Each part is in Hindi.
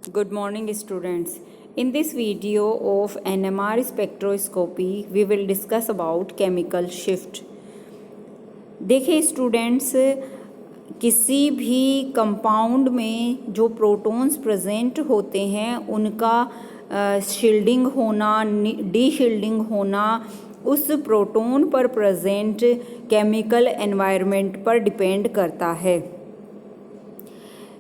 Good morning, students. In this video of NMR spectroscopy, we will discuss about chemical shift. देखिए स्टूडेंट्स, किसी भी कंपाउंड में जो प्रोटॉन्स प्रेजेंट होते हैं उनका शील्डिंग होना, डी शील्डिंग होना उस प्रोटॉन पर प्रेजेंट केमिकल एनवायरनमेंट पर डिपेंड करता है।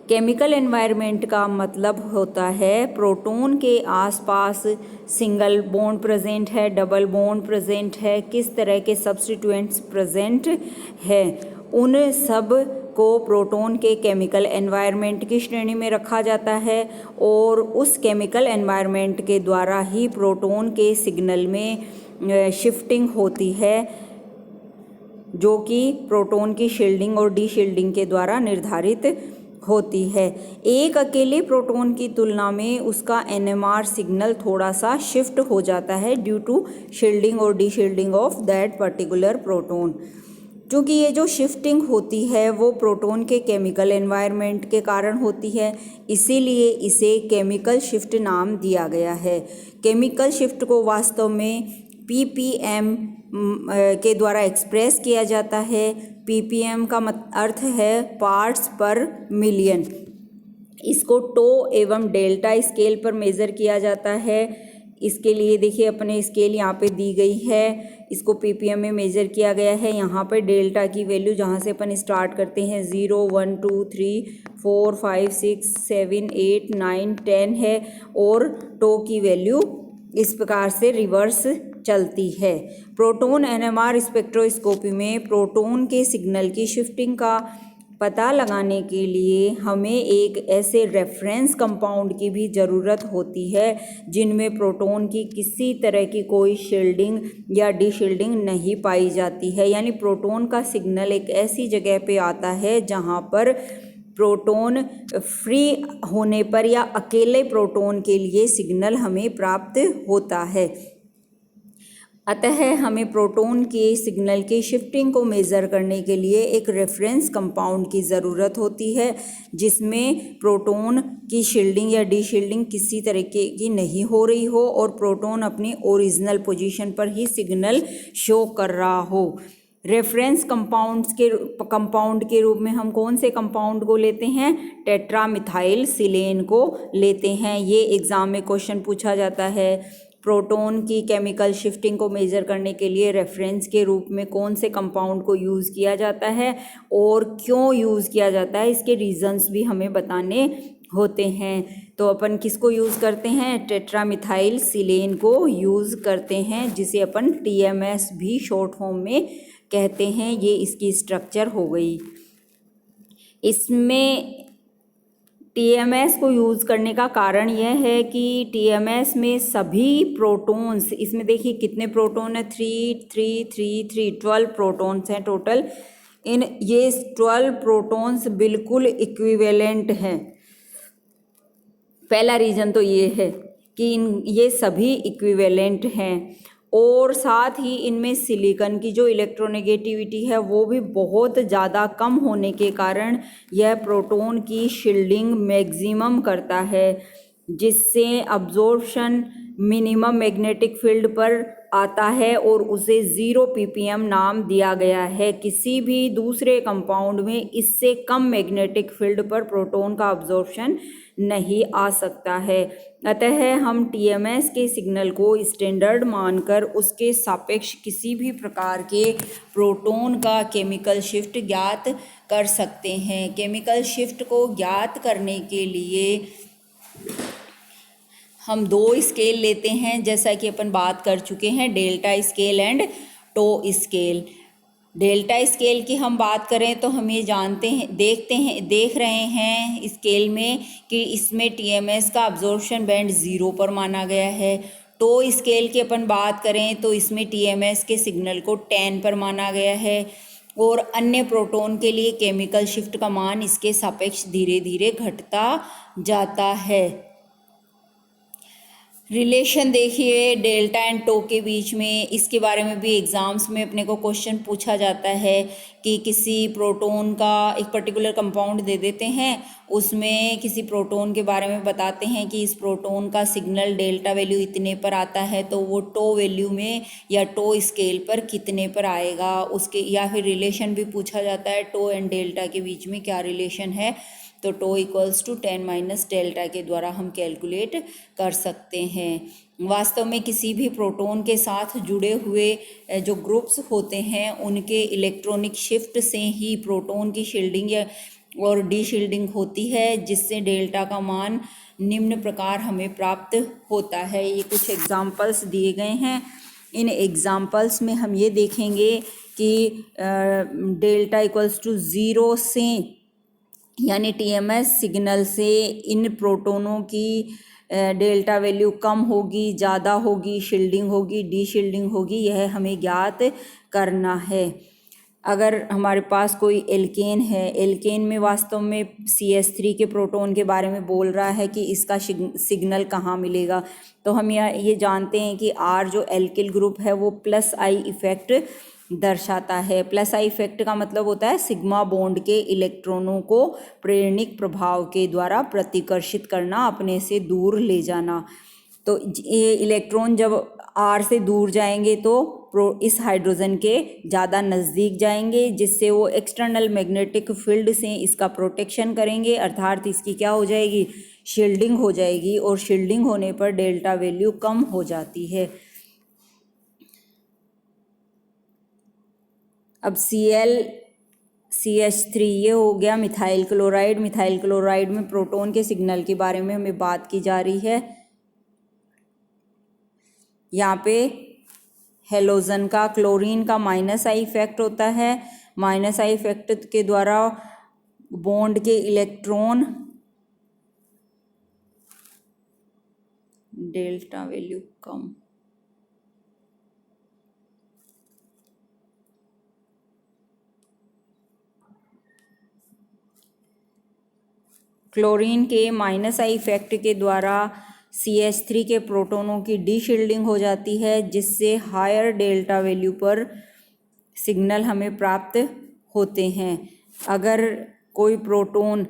केमिकल एनवायरनमेंट का मतलब होता है प्रोटॉन के आसपास सिंगल बॉन्ड प्रेजेंट है, डबल बॉन्ड प्रेजेंट है, किस तरह के सब्स्टिट्यूएंट्स प्रेजेंट है, उन सब को प्रोटॉन के केमिकल एनवायरनमेंट की श्रेणी में रखा जाता है और उस केमिकल एनवायरनमेंट के द्वारा ही प्रोटॉन के सिग्नल में शिफ्टिंग होती है, जो कि प्रोटॉन की शील्डिंग और डी शील्डिंग के द्वारा निर्धारित होती है। एक अकेले प्रोटॉन की तुलना में उसका एनएमआर सिग्नल थोड़ा सा शिफ्ट हो जाता है ड्यू टू शील्डिंग और D shielding of that particular proton. क्योंकि ये जो शिफ्टिंग होती है वो प्रोटॉन के केमिकल एनवायरनमेंट के कारण होती है, इसीलिए इसे केमिकल शिफ्ट नाम दिया गया है। केमिकल शिफ्ट को वास्तव में ppm के द्वारा एक्सप्रेस किया जाता है। ppm का अर्थ है पार्ट्स पर मिलियन। इसको टो एवं डेल्टा स्केल पर मेज़र किया जाता है। इसके लिए देखिए अपने स्केल यहाँ पे दी गई है, इसको ppm में मेज़र किया गया है। यहाँ पर डेल्टा की वैल्यू जहाँ से अपन स्टार्ट करते हैं 0, 1, 2, 3, 4, 5, 6, 7, 8, 9, 10 है और टो की वैल्यू इस प्रकार से रिवर्स चलती है। प्रोटॉन एनएमआर स्पेक्ट्रोस्कोपी में प्रोटॉन के सिग्नल की शिफ्टिंग का पता लगाने के लिए हमें एक ऐसे रेफरेंस कंपाउंड की भी ज़रूरत होती है जिनमें प्रोटॉन की किसी तरह की कोई शील्डिंग या डी शील्डिंग नहीं पाई जाती है। यानी प्रोटॉन का सिग्नल एक ऐसी जगह पे आता है जहाँ पर प्रोटॉन फ्री होने पर या अकेले प्रोटॉन के लिए सिग्नल हमें प्राप्त होता है। अतः हमें प्रोटॉन के सिग्नल की शिफ्टिंग को मेज़र करने के लिए एक रेफरेंस कंपाउंड की ज़रूरत होती है जिसमें प्रोटॉन की शील्डिंग या डी शील्डिंग किसी तरीके की नहीं हो रही हो और प्रोटॉन अपनी ओरिजिनल पोजीशन पर ही सिग्नल शो कर रहा हो। रेफरेंस कंपाउंड के रूप में हम कौन से कंपाउंड को लेते हैं? टेट्रामिथाइल सिलेन को लेते हैं। ये एग्ज़ाम में क्वेश्चन पूछा जाता है। प्रोटॉन की केमिकल शिफ्टिंग को मेज़र करने के लिए रेफरेंस के रूप में कौन से कंपाउंड को यूज़ किया जाता है और क्यों यूज़ किया जाता है, इसके रीजंस भी हमें बताने होते हैं। तो अपन किसको यूज़ करते हैं? टेट्रामिथाइल सिलेन को यूज़ करते हैं, जिसे अपन TMS भी शॉर्ट फॉर्म में कहते हैं। ये इसकी स्ट्रक्चर हो गई। इसमें TMS को यूज़ करने का कारण यह है कि TMS में सभी प्रोटॉन्स, इसमें देखिए कितने प्रोटॉन है, 3, 3, 3, 3, 12 प्रोटॉन्स हैं टोटल। ये 12 प्रोटॉन्स बिल्कुल इक्विवेलेंट हैं। पहला रीज़न तो ये है कि ये सभी इक्विवेलेंट हैं और साथ ही इनमें सिलिकॉन की जो इलेक्ट्रोनेगेटिविटी है वो भी बहुत ज़्यादा कम होने के कारण यह प्रोटॉन की शील्डिंग मैक्सिमम करता है, जिससे अब्जॉर्प्शन मिनिमम मैग्नेटिक फील्ड पर आता है और उसे 0 ppm नाम दिया गया है। किसी भी दूसरे कंपाउंड में इससे कम मैग्नेटिक फील्ड पर प्रोटॉन का अब्जॉर्प्शन नहीं आ सकता है। अतः हम TMS के सिग्नल को स्टैंडर्ड मानकर उसके सापेक्ष किसी भी प्रकार के प्रोटॉन का केमिकल शिफ्ट ज्ञात कर सकते हैं। केमिकल शिफ्ट को ज्ञात करने के लिए हम 2 स्केल लेते हैं, जैसा कि अपन बात कर चुके हैं, delta scale and tau scale. Delta scale की हम बात करें तो हम ये देख रहे हैं स्केल में कि इसमें TMS का अब्जॉर्प्शन बैंड 0 पर माना गया है। टो स्केल की अपन बात करें तो इसमें TMS के सिग्नल को 10 पर माना गया है और अन्य प्रोटॉन के लिए केमिकल शिफ्ट का मान इसके सापेक्ष धीरे धीरे घटता जाता है। रिलेशन देखिए डेल्टा एंड टो के बीच में, इसके बारे में भी एग्ज़ाम्स में अपने को क्वेश्चन पूछा जाता है कि किसी प्रोटोन का एक पर्टिकुलर कंपाउंड दे देते हैं, उसमें किसी प्रोटोन के बारे में बताते हैं कि इस प्रोटोन का सिग्नल डेल्टा वैल्यू इतने पर आता है, तो वो टो वैल्यू में या टो स्केल पर कितने पर आएगा उसके, या फिर रिलेशन भी पूछा जाता है टो एंड डेल्टा के बीच में क्या रिलेशन है, तो tau equals to 10 minus delta के द्वारा हम कैलकुलेट कर सकते हैं। वास्तव में किसी भी प्रोटोन के साथ जुड़े हुए जो ग्रुप्स होते हैं उनके इलेक्ट्रॉनिक शिफ्ट से ही प्रोटोन की शील्डिंग या और डी शील्डिंग होती है, जिससे डेल्टा का मान निम्न प्रकार हमें प्राप्त होता है। ये कुछ एग्जाम्पल्स दिए गए हैं। इन एग्जाम्पल्स में हम ये देखेंगे कि डेल्टा इक्वल्स टू 0 से यानी टीएमएस सिग्नल से इन प्रोटोनों की डेल्टा वैल्यू कम होगी, ज़्यादा होगी, शील्डिंग होगी, डी शील्डिंग होगी, यह हमें ज्ञात करना है। अगर हमारे पास कोई एल्केन है, एल्केन में वास्तव में CH3 के प्रोटोन के बारे में बोल रहा है कि इसका सिग्नल कहाँ मिलेगा, तो हम ये जानते हैं कि R जो एल्किल ग्रुप है वो प्लस आई इफेक्ट दर्शाता है। प्लस आई इफेक्ट का मतलब होता है सिग्मा बॉन्ड के इलेक्ट्रॉनों को प्रेरणिक प्रभाव के द्वारा प्रतिकर्षित करना, अपने से दूर ले जाना। तो ये इलेक्ट्रॉन जब R से दूर जाएंगे तो इस हाइड्रोजन के ज़्यादा नज़दीक जाएंगे, जिससे वो एक्सटर्नल मैग्नेटिक फील्ड से इसका प्रोटेक्शन करेंगे, अर्थात इसकी क्या हो जाएगी, शील्डिंग हो जाएगी, और शील्डिंग होने पर डेल्टा वैल्यू कम हो जाती है। अब CH3 ये हो गया मिथाइल क्लोराइड। मिथाइल क्लोराइड में प्रोटोन के सिग्नल के बारे में हमें बात की जा रही है। यहाँ पे हेलोजन का, क्लोरीन का माइनस आई इफेक्ट होता है। माइनस आई इफेक्ट के द्वारा बॉन्ड के इलेक्ट्रॉन डेल्टा वैल्यू कम, क्लोरीन के माइनस आई इफेक्ट के द्वारा CH3 के प्रोटोनों की डी शील्डिंग हो जाती है, जिससे हायर डेल्टा वैल्यू पर सिग्नल हमें प्राप्त होते हैं। अगर कोई प्रोटोन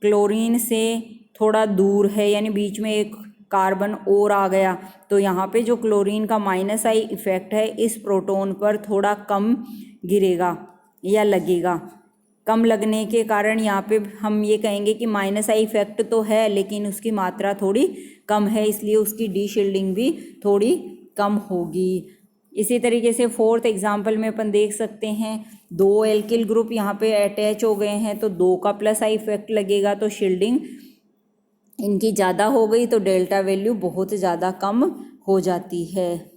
क्लोरीन से थोड़ा दूर है, यानी बीच में एक कार्बन और आ गया, तो यहाँ पे जो क्लोरीन का माइनस आई इफेक्ट है इस प्रोटोन पर थोड़ा कम गिरेगा या लगेगा। कम लगने के कारण यहाँ पे हम ये कहेंगे कि माइनस आई इफेक्ट तो है लेकिन उसकी मात्रा थोड़ी कम है, इसलिए उसकी डी शील्डिंग भी थोड़ी कम होगी। इसी तरीके से फोर्थ एग्जाम्पल में अपन देख सकते हैं, दो एल्किल ग्रुप यहाँ पे अटैच हो गए हैं, तो 2 का प्लस आई इफेक्ट लगेगा, तो शील्डिंग इनकी ज़्यादा हो गई, तो डेल्टा वैल्यू बहुत ज़्यादा कम हो जाती है।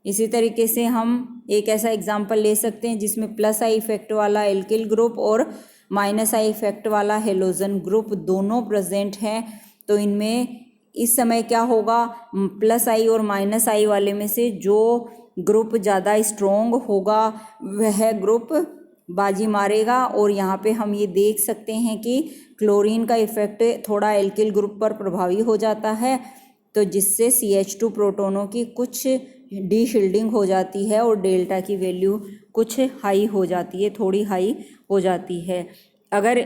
इसी तरीके से हम एक ऐसा एग्जाम्पल ले सकते हैं जिसमें प्लस आई इफेक्ट वाला एल्किल ग्रुप और माइनस आई इफेक्ट वाला हेलोजन ग्रुप दोनों प्रेजेंट हैं। तो इनमें इस समय क्या होगा, प्लस आई और माइनस आई वाले में से जो ग्रुप ज़्यादा स्ट्रोंग होगा वह ग्रुप बाजी मारेगा। और यहाँ पे हम ये देख सकते हैं कि क्लोरीन का इफेक्ट थोड़ा एल्किल ग्रुप पर प्रभावी हो जाता है, तो जिससे CH2 प्रोटोनों की कुछ डी शील्डिंग हो जाती है और डेल्टा की वैल्यू कुछ हाई हो जाती है, थोड़ी हाई हो जाती है। अगर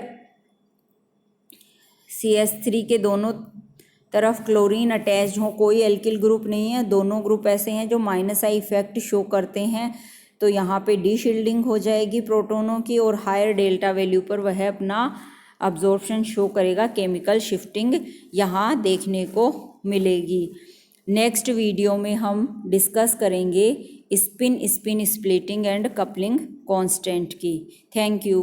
CH3 के दोनों तरफ क्लोरीन अटैच हो, कोई एल्किल ग्रुप नहीं है, दोनों ग्रुप ऐसे हैं जो माइनस आई इफेक्ट शो करते हैं, तो यहाँ पे डी शील्डिंग हो जाएगी प्रोटोनों की और हायर डेल्टा वैल्यू पर वह अपना अब्जॉर्प्शन शो करेगा, केमिकल शिफ्टिंग यहाँ देखने को मिलेगी। नेक्स्ट वीडियो में हम डिस्कस करेंगे spin splitting and coupling constant की। Thank you.